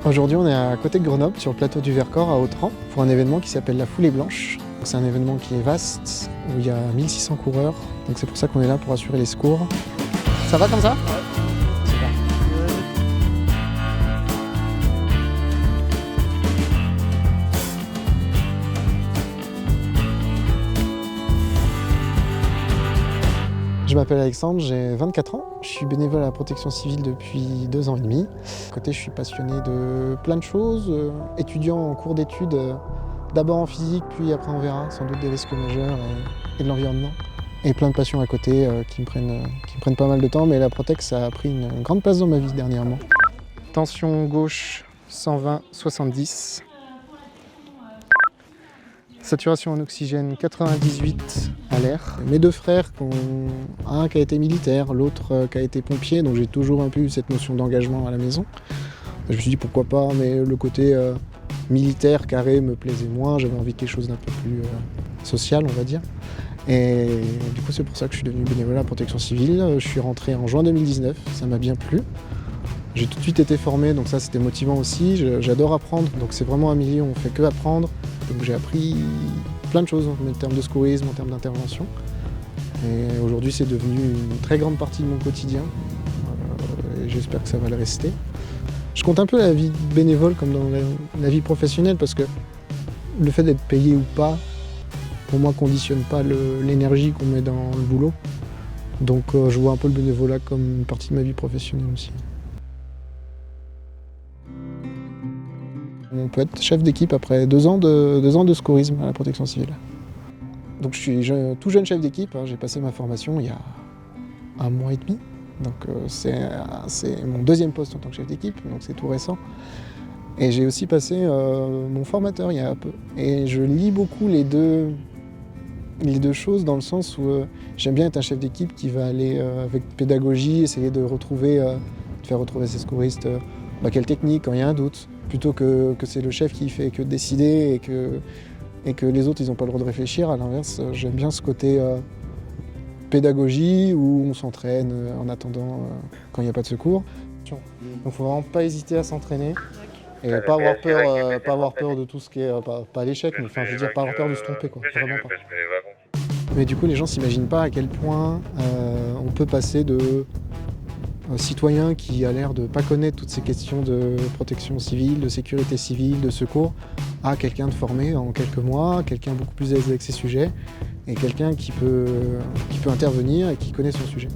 Aujourd'hui, on est à côté de Grenoble, sur le plateau du Vercors, à Autrans, pour un événement qui s'appelle la Foulée Blanche. C'est un événement qui est vaste, où il y a 1600 coureurs, donc c'est pour ça qu'on est là pour assurer les secours. Ça va comme ça? Super. Je m'appelle Alexandre, j'ai 24 ans. Je suis bénévole à la protection civile depuis 2 ans et demi. À côté, je suis passionné de plein de choses. Étudiant en cours d'études, d'abord en physique, puis après on verra, sans doute des risques majeurs et de l'environnement. Et plein de passions à côté qui me prennent pas mal de temps, mais la Protex ça a pris une grande place dans ma vie dernièrement. Tension gauche 120/70. Saturation en oxygène 98 à l'air. Mes 2 frères, un qui a été militaire, l'autre qui a été pompier, donc j'ai toujours un peu eu cette notion d'engagement à la maison. Je me suis dit pourquoi pas, mais le côté militaire, carré, me plaisait moins, j'avais envie de quelque chose d'un peu plus social, on va dire. Et du coup c'est pour ça que je suis devenu bénévole à la protection civile. Je suis rentré en juin 2019, ça m'a bien plu. J'ai tout de suite été formé, donc ça c'était motivant aussi. J'adore apprendre, donc c'est vraiment un milieu où on fait que apprendre. Donc j'ai appris plein de choses en termes de secourisme, en termes d'intervention. Et aujourd'hui c'est devenu une très grande partie de mon quotidien. Et j'espère que ça va le rester. Je compte un peu la vie bénévole comme dans la vie professionnelle parce que le fait d'être payé ou pas, pour moi, conditionne pas l'énergie qu'on met dans le boulot. Donc je vois un peu le bénévolat comme une partie de ma vie professionnelle aussi. On peut être chef d'équipe après 2 ans de secourisme à la protection civile. Donc je suis tout jeune chef d'équipe, j'ai passé ma formation il y a 1 mois et demi. Donc c'est mon 2e poste en tant que chef d'équipe, donc c'est tout récent. Et j'ai aussi passé mon formateur il y a un peu. Et je lis beaucoup les deux choses dans le sens où j'aime bien être un chef d'équipe qui va aller avec pédagogie, essayer de faire retrouver ses secouristes quelle technique quand il y a un doute, plutôt que c'est le chef qui fait que décider et que les autres ils n'ont pas le droit de réfléchir. À l'inverse, j'aime bien ce côté pédagogie où on s'entraîne en attendant quand il n'y a pas de secours. Donc il ne faut vraiment pas hésiter à s'entraîner et pas avoir peur de tout ce qui est, pas l'échec, mais enfin je veux dire pas avoir peur de se tromper quoi, vraiment pas. Mais du coup les gens s'imaginent pas à quel point on peut passer de citoyen qui a l'air de ne pas connaître toutes ces questions de protection civile, de sécurité civile, de secours, à quelqu'un de formé en quelques mois, quelqu'un beaucoup plus aisé avec ses sujets, et quelqu'un qui peut intervenir et qui connaît son sujet.